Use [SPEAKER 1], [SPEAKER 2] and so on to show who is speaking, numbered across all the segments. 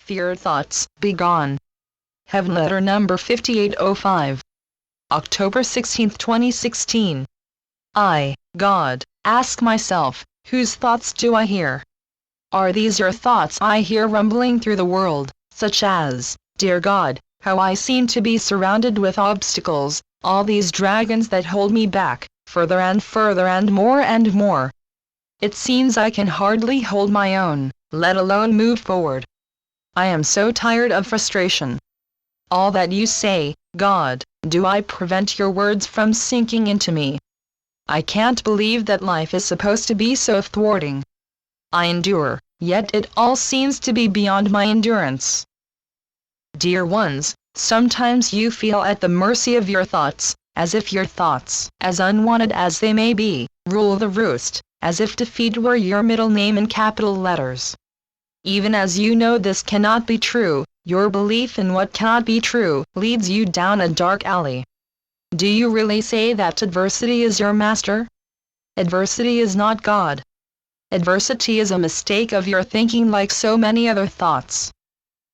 [SPEAKER 1] Fear thoughts, begone. Heavenletter number 5805. October 16, 2016. I, God, ask myself, whose thoughts do I hear? Are these your thoughts I hear rumbling through the world, such as, dear God, how I seem to be surrounded with obstacles, all these dragons that hold me back, further and more. It seems I can hardly hold my own, let alone move forward. I am so tired of frustration. All that you say, God, do I prevent your words from sinking into me? I can't believe that life is supposed to be so thwarting. I endure, yet it all seems to be beyond my endurance. Dear ones, sometimes you feel at the mercy of your thoughts, as if your thoughts, as unwanted as they may be, rule the roost, as if defeat were your middle name in capital letters. Even as you know this cannot be true, your belief in what cannot be true leads you down a dark alley. Do you really say that adversity is your master? Adversity is not God. Adversity is a mistake of your thinking, like so many other thoughts.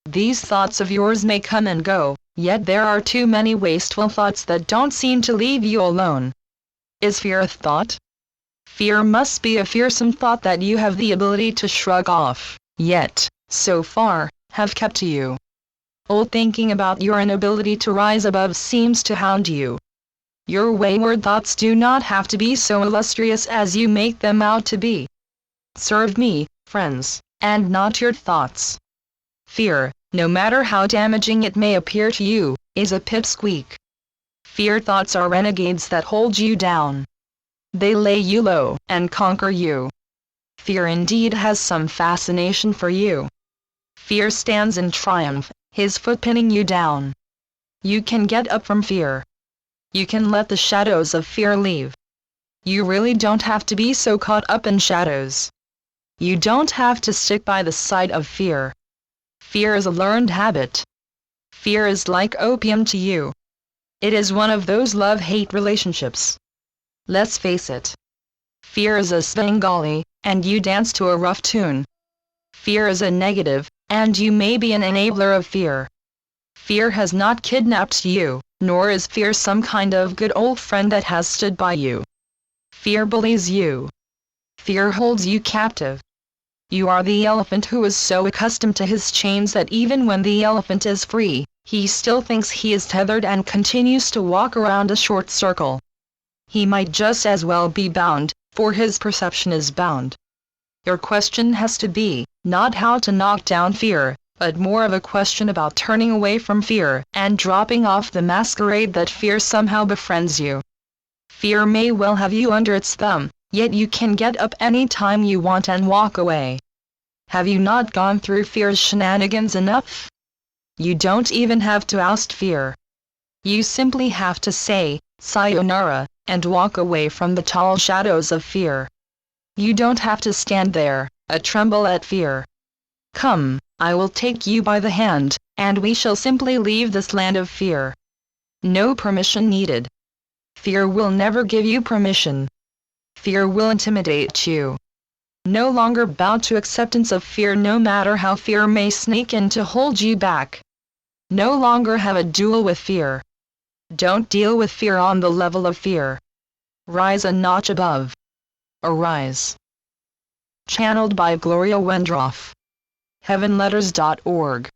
[SPEAKER 1] These thoughts of yours may come and go, yet there are too many wasteful thoughts that don't seem to leave you alone. Is fear a thought? Fear must be a fearsome thought that you have the ability to shrug off, yet, so far, have kept you. Old thinking about your inability to rise above seems to hound you. Your wayward thoughts do not have to be so illustrious as you make them out to be. Serve me, friends, and not your thoughts. Fear, no matter how damaging it may appear to you, is a pipsqueak. Fear thoughts are renegades that hold you down. They lay you low and conquer you. Fear indeed has some fascination for you. Fear stands in triumph, his foot pinning you down. You can get up from fear. You can let the shadows of fear leave. You really don't have to be so caught up in shadows. You don't have to stick by the side of fear. Fear is a learned habit. Fear is like opium to you. It is one of those love-hate relationships. Let's face it. Fear is a Svengali, and you dance to a rough tune. Fear is a negative, and you may be an enabler of fear. Fear has not kidnapped you, nor is fear some kind of good old friend that has stood by you. Fear bullies you. Fear holds you captive. You are the elephant who is so accustomed to his chains that even when the elephant is free, he still thinks he is tethered and continues to walk around a short circle. He might just as well be bound, for his perception is bound. Your question has to be, not how to knock down fear, but more of a question about turning away from fear and dropping off the masquerade that fear somehow befriends you. Fear may well have you under its thumb, yet you can get up any time you want and walk away. Have you not gone through fear's shenanigans enough? You don't even have to oust fear. You simply have to say, sayonara, and walk away from the tall shadows of fear. You don't have to stand there, a-tremble at fear. Come, I will take you by the hand, and we shall simply leave this land of fear. No permission needed. Fear will never give you permission. Fear will intimidate you. No longer bow to acceptance of fear, no matter how fear may sneak in to hold you back. No longer have a duel with fear. Don't deal with fear on the level of fear. Rise a notch above. Arise. Channeled by Gloria Wendroff. Heavenletters.org